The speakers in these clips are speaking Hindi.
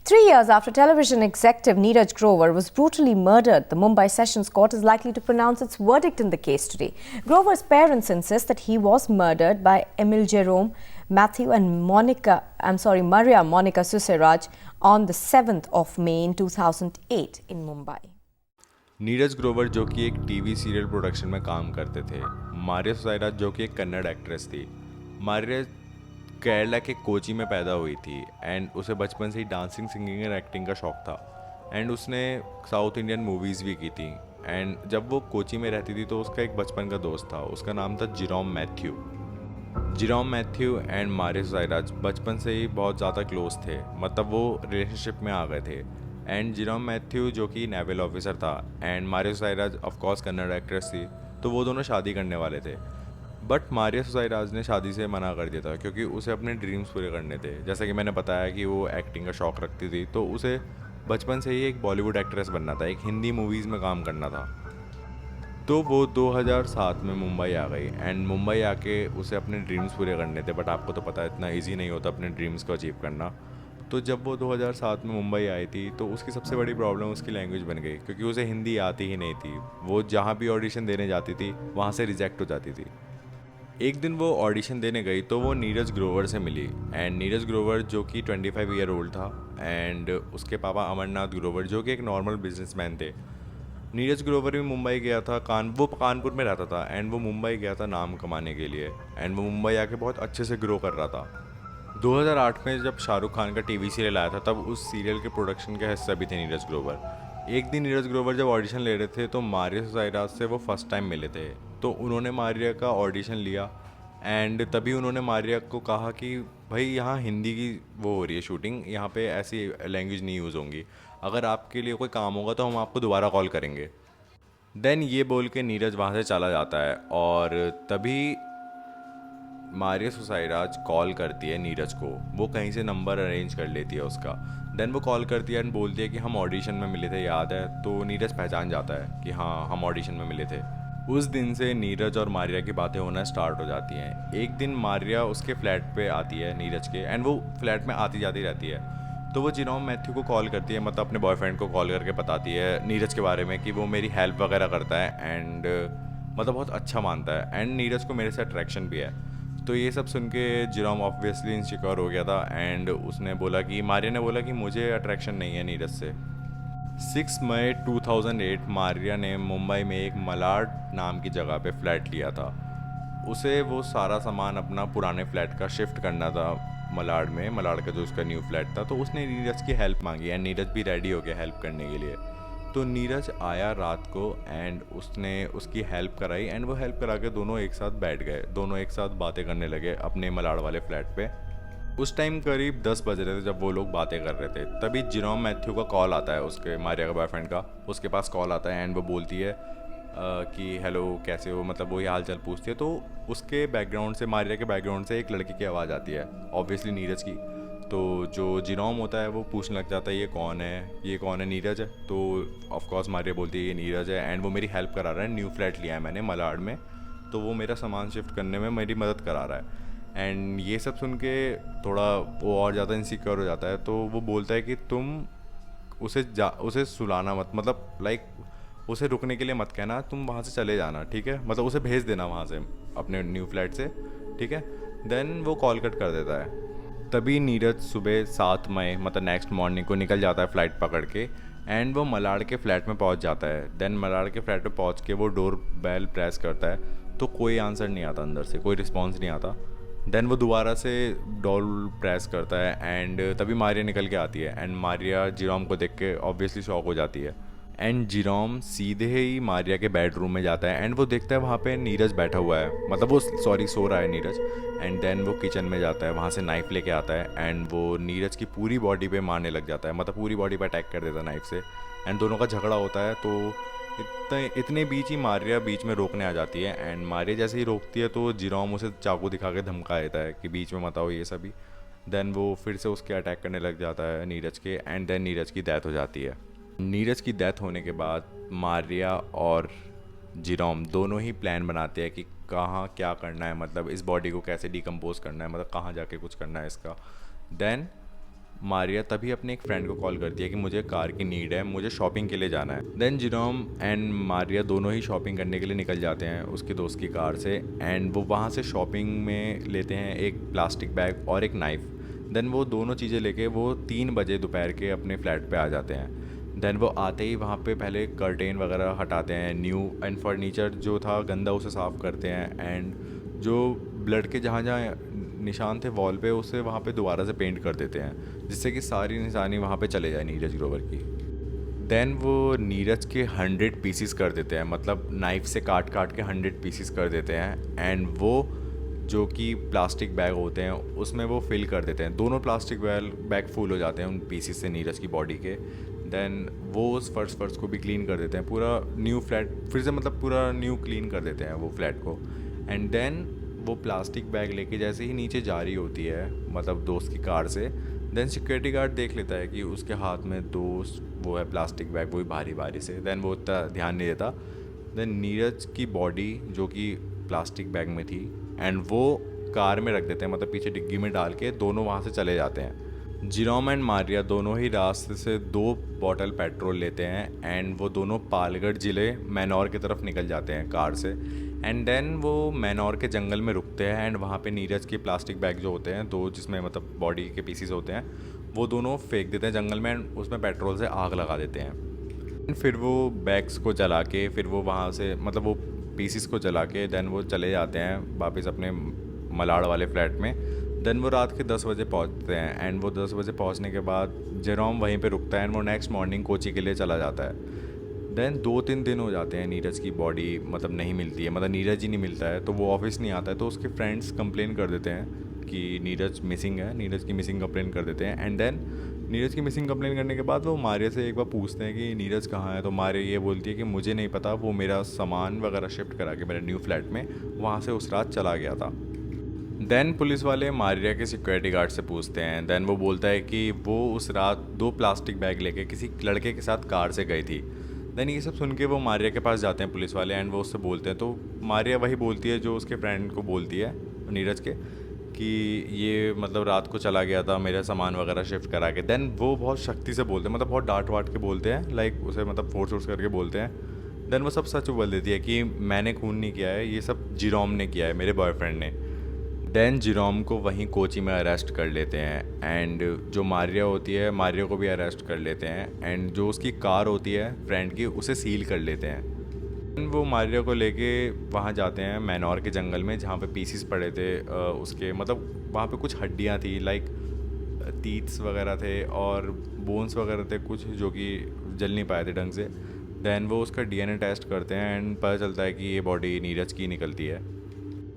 3 years after television executive Neeraj Grover was brutally murdered, the Mumbai Sessions Court is likely to pronounce its verdict in the case today. Grover's parents insist that he was murdered by Emil Jerome, Matthew and Maria Monica Susiraj on the 7th of May in 2008 in Mumbai. Neeraj Grover जो कि एक टीवी सीरियल प्रोडक्शन में काम करते थे, मारिया सुसाइराज जो कि एक कन्नड़ एक्ट्रेस थी। मारिया केरला के कोची में पैदा हुई थी एंड उसे बचपन से ही डांसिंग, सिंगिंग और एक्टिंग का शौक था एंड उसने साउथ इंडियन मूवीज़ भी की थी। एंड जब वो कोची में रहती थी तो उसका एक बचपन का दोस्त था, उसका नाम था Jerome Matthew and Maria Susairaj बचपन से ही बहुत ज़्यादा क्लोज थे, मतलब वो रिलेशनशिप में आ गए थे। एंड जिरोम मैथ्यू जो कि नेवल ऑफिसर था and Maria Susairaj of course Kannada actress थी, तो वो दोनों शादी करने वाले थे। बट मारिया सुसाइराज ने शादी से मना कर दिया था क्योंकि उसे अपने ड्रीम्स पूरे करने थे। जैसा कि मैंने बताया कि वो एक्टिंग का शौक़ रखती थी, तो उसे बचपन से ही एक बॉलीवुड एक्ट्रेस बनना था, एक हिंदी मूवीज़ में काम करना था। तो वो 2007 में मुंबई आ गई एंड मुंबई आके उसे अपने ड्रीम्स पूरे करने थे। बट आपको तो पता है इतना ईजी नहीं होता अपने ड्रीम्स को अचीव करना। तो जब वो 2007 में मुंबई आई थी तो उसकी सबसे बड़ी प्रॉब्लम उसकी लैंग्वेज बन गई, क्योंकि उसे हिंदी आती ही नहीं थी। वो जहाँ भी ऑडिशन देने जाती थी वहाँ से रिजेक्ट हो जाती थी। एक दिन वो ऑडिशन देने गई तो वो नीरज ग्रोवर से मिली एंड नीरज ग्रोवर जो कि 25 ईयर ओल्ड था एंड उसके पापा अमरनाथ ग्रोवर जो कि एक नॉर्मल बिजनेसमैन थे। नीरज ग्रोवर भी मुंबई गया था, वो कानपुर में रहता था एंड वो मुंबई गया था नाम कमाने के लिए एंड वो मुंबई आके बहुत अच्छे से ग्रो कर रहा था। 2008 में जब शाहरुख खान का टीवी सीरियल आया था तब उस सीरियल के प्रोडक्शन का हिस्सा भी थे नीरज ग्रोवर। एक दिन नीरज ग्रोवर जब ऑडिशन ले रहे थे तो मारिया सुसाइराज से वो फर्स्ट टाइम मिले थे, तो उन्होंने मारिया का ऑडिशन लिया एंड तभी उन्होंने मारिया को कहा कि भाई यहाँ हिंदी की वो हो रही है शूटिंग, यहाँ पे ऐसी लैंग्वेज नहीं यूज़ होंगी, अगर आपके लिए कोई काम होगा तो हम आपको दोबारा कॉल करेंगे। देन ये बोल के नीरज वहाँ से चला जाता है और तभी मारिया सुसाइराज कॉल करती है नीरज को। वो कहीं से नंबर अरेंज कर लेती है उसका। देन वो कॉल करती है एंड बोलती है कि हम ऑडिशन में मिले थे, याद है? तो नीरज पहचान जाता है कि हाँ हम ऑडिशन में मिले थे। उस दिन से नीरज और मारिया की बातें होना स्टार्ट हो जाती हैं। एक दिन मारिया उसके फ्लैट पे आती है नीरज के एंड वो फ्लैट में आती जाती रहती है, तो वो जिरोम मैथ्यू को कॉल करती है, मतलब अपने बॉयफ्रेंड को कॉल करके बताती है नीरज के बारे में कि वो मेरी हेल्प वगैरह करता है एंड मतलब बहुत अच्छा मानता है एंड नीरज को मेरे से अट्रैक्शन भी है। तो ये सब सुन के जिरोम ऑब्वियसली इनसिक्योर हो गया था एंड उसने बोला कि मारिया ने बोला कि मुझे अट्रैक्शन नहीं है नीरज से। 6 मई 2008 मारिया ने मुंबई में एक मलाड नाम की जगह पे फ्लैट लिया था। उसे वो सारा सामान अपना पुराने फ्लैट का शिफ्ट करना था मलाड का जो उसका न्यू फ्लैट था। तो उसने नीरज की हेल्प मांगी एंड नीरज भी रेडी हो गया हेल्प करने के लिए। तो नीरज आया रात को एंड उसने उसकी हेल्प कराई एंड वो हेल्प करा के दोनों एक साथ बैठ गए, दोनों एक साथ बातें करने लगे अपने मलाड वाले फ्लैट पे। उस टाइम करीब 10 बज रहे थे जब वो लोग बातें कर रहे थे। तभी जिरोम मैथ्यू का कॉल आता है, उसके मारिया का बॉयफ्रेंड का उसके पास कॉल आता है एंड वो बोलती है कि हेलो कैसे हो, मतलब वही हाल चाल पूछती है। तो उसके बैकग्राउंड से, मारिया के बैकग्राउंड से एक लड़की की आवाज़ आती है, ऑब्वियसली नीरज की। तो जो जिरोम होता है वो पूछने लग जाता है ये कौन है, नीरज है। तो ऑफकोर्स मारिया बोलती है ये नीरज है एंड वो मेरी हेल्प करा रहा है, न्यू फ्लैट लिया है मैंने मलाड में, तो वो मेरा सामान शिफ्ट करने में मेरी मदद करा रहा है। एंड ये सब सुन के थोड़ा वो और ज़्यादा इनसिक्योर हो जाता है। तो वो बोलता है कि तुम उसे सुलाना मत, मतलब लाइक उसे रुकने के लिए मत कहना, तुम वहाँ से चले जाना, ठीक है? मतलब उसे भेज देना वहाँ से अपने न्यू फ्लैट से, ठीक है? देन वो कॉल कट कर देता है। तभी नीरज सुबह 7 मई मतलब नेक्स्ट मॉर्निंग को निकल जाता है फ़्लाइट पकड़ के एंड वो मलाड के फ्लैट में पहुंच जाता है। देन मलाड के फ्लैट में पहुंच के वो डोर बेल प्रेस करता है तो कोई आंसर नहीं आता, अंदर से कोई रिस्पॉन्स नहीं आता। देन वो दोबारा से डोर प्रेस करता है एंड तभी मारिया निकल के आती है एंड मारिया जिरोम को देख के ऑब्वियसली शॉक हो जाती है एंड जिरोम सीधे ही मारिया के बेडरूम में जाता है एंड वो देखता है वहाँ पे नीरज बैठा हुआ है, मतलब वो सो रहा है नीरज। एंड देन वो किचन में जाता है, वहाँ से नाइफ़ लेके आता है एंड वो नीरज की पूरी बॉडी पे मारने लग जाता है, मतलब पूरी बॉडी पे अटैक कर देता है नाइफ़ से एंड दोनों का झगड़ा होता है। तो इतने बीच ही मारिया बीच में रोकने आ जाती है एंड मारिया जैसे ही रोकती है तो जिरोम उसे चाकू दिखा के धमका देता है कि बीच में मत आओ ये सभी। देन वो फिर से उसके अटैक करने लग जाता है नीरज के एंड देन नीरज की डेथ हो जाती है। नीरज की डेथ होने के बाद मारिया और जिरोम दोनों ही प्लान बनाते हैं कि कहाँ क्या करना है, मतलब इस बॉडी को कैसे डिकम्पोज करना है, मतलब कहाँ जाके कुछ करना है इसका। देन मारिया तभी अपने एक फ्रेंड को कॉल करती है कि मुझे कार की नीड है, मुझे शॉपिंग के लिए जाना है। देन जिरोम एंड मारिया दोनों ही शॉपिंग करने के लिए निकल जाते हैं उसके दोस्त की कार से, एंड वो वहाँ से शॉपिंग में लेते हैं एक प्लास्टिक बैग और एक नाइफ़। देन वो दोनों चीज़ें लेके वो 3 बजे दोपहर के अपने फ्लैट पे आ जाते हैं। देन वो आते ही वहाँ पे पहले कर्टेन वगैरह हटाते हैं, न्यू एंड फर्नीचर जो था गंदा उसे साफ़ करते हैं, एंड जो ब्लड के जहाँ जहाँ निशान थे वॉल पे उसे वहाँ पे दोबारा से पेंट कर देते हैं, जिससे कि सारी निशानी वहाँ पे चले जाए नीरज ग्रोवर की। देन वो नीरज के 100 पीसीस कर देते हैं, मतलब नाइफ से काट काट के 100 पीसीस कर देते हैं, एंड वो जो कि प्लास्टिक बैग होते हैं उसमें वो फिल कर देते हैं। दोनों प्लास्टिक बैग फुल हो जाते हैं उन पीसीस से नीरज की बॉडी के। देन वो उस फर्श को भी क्लीन कर देते हैं, पूरा न्यू फ्लैट फिर से मतलब पूरा न्यू क्लीन कर देते हैं वो फ्लैट को। एंड देन वो प्लास्टिक बैग लेके जैसे ही नीचे जा रही होती है मतलब दोस्त की कार से, देन सिक्योरिटी गार्ड देख लेता है कि उसके हाथ में दोस्त वो है प्लास्टिक बैग, वो भी भारी भारी से। देन वो उतना ध्यान नहीं देता। देन नीरज की बॉडी जो कि प्लास्टिक बैग में थी एंड वो कार में रख देते हैं, मतलब पीछे डिग्गी में डाल के दोनों वहाँ से चले जाते हैं। जिरोम एंड मारिया दोनों ही रास्ते से 2 बॉटल पेट्रोल लेते हैं एंड वो दोनों पालगढ़ ज़िले मैनौर की तरफ निकल जाते हैं कार से। एंड देन वो मैनौर के जंगल में रुकते हैं एंड वहाँ पे नीरज के प्लास्टिक बैग जो होते हैं 2 जिसमें मतलब बॉडी के पीसीस होते हैं वो दोनों फेंक देते हैं जंगल में, एंड उसमें पेट्रोल से आग लगा देते हैं। फिर वो बैग्स को जला के फिर वो वहाँ से मतलब वो पीसीस को जला के देन वो चले जाते हैं वापस अपने मलाड़ वाले फ्लैट में। देन वो रात के 10 बजे पहुँचते हैं एंड वो 10 बजे पहुँचने के बाद जेरोम वहीं पे रुकता है एंड वो नेक्स्ट मॉर्निंग कोची के लिए चला जाता है। देन 2-3 दिन हो जाते हैं, नीरज की बॉडी मतलब नहीं मिलती है, मतलब नीरज ही नहीं मिलता है, तो वो ऑफिस नहीं आता है। तो उसके फ्रेंड्स कंप्लेन कर देते हैं कि नीरज मिसिंग है, नीरज की मिसिंग कंप्लेन कर देते हैं। एंड देन नीरज की मिसिंग कंप्लेन करने के बाद वो मारिया से एक बार पूछते हैं कि नीरज कहाँ है, तो मारिया ये बोलती है कि मुझे नहीं पता, वो मेरा सामान वगैरह शिफ्ट करा के मेरे न्यू फ्लैट में वहाँ से उस रात चला गया था। देन पुलिस वाले मारिया के सिक्योरिटी गार्ड से पूछते हैं। देन वो बोलता है कि वो उस रात 2 प्लास्टिक बैग लेके किसी लड़के के साथ कार से गई थी। देन ये सब सुन के वो मारिया के पास जाते हैं पुलिस वाले एंड वो उससे बोलते हैं, तो मारिया वही बोलती है जो उसके फ्रेंड को बोलती है नीरज के, कि ये मतलब रात को चला गया था मेरा सामान वगैरह शिफ्ट करा के। देन वो बहुत शक्ति से बोलते हैं, मतलब बहुत डांट वाट के बोलते हैं, लाइक उसे मतलब फोर्स करके बोलते हैं। देन वो सब सच बोल देती है कि मैंने खून नहीं किया है, ये सब जिरोम ने किया है, मेरे बॉयफ्रेंड ने। देन जिरोम को वहीं कोची में अरेस्ट कर लेते हैं एंड जो मारिया होती है मारिया को भी अरेस्ट कर लेते हैं एंड जो उसकी कार होती है फ्रेंड की उसे सील कर लेते हैं। Then वो मारिया को लेके वहाँ जाते हैं मैनौर के जंगल में जहाँ पे पीसीस पड़े थे उसके, मतलब वहाँ पे कुछ हड्डियाँ थी, लाइक टीथ्स वगैरह थे और बोन्स वगैरह थे कुछ जो कि जल नहीं पाए थे ढंग से। देन वो उसका डीएनए टेस्ट करते हैं एंड पता चलता है कि ये बॉडी नीरज की निकलती है।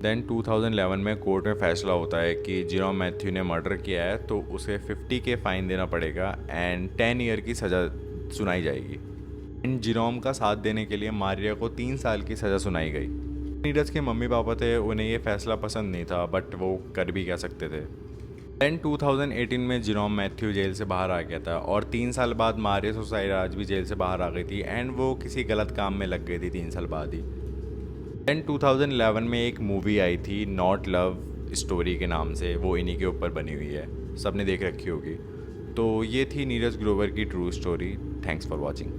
देन 2011 में कोर्ट में फैसला होता है कि जिरोम मैथ्यू ने मर्डर किया है तो उसे 50 के फाइन देना पड़ेगा एंड 10 ईयर की सज़ा सुनाई जाएगी। एंड जिरोम का साथ देने के लिए मारिया को 3 साल की सज़ा सुनाई गई। नीरज के मम्मी पापा थे, उन्हें ये फैसला पसंद नहीं था बट वो कर भी क्या सकते थे। देन 2018 में जिरोम मैथ्यू जेल से बाहर आ गया था और 3 साल बाद मारिया सुसाइराज भी जेल से बाहर आ गई थी एंड वो किसी गलत काम में लग गई थी 3 साल बाद ही। देन 2011 में एक मूवी आई थी नॉट लव स्टोरी के नाम से, वो इन्हीं के ऊपर बनी हुई है, सबने देख रखी होगी। तो ये थी नीरज ग्रोवर की true story. Thanks for watching.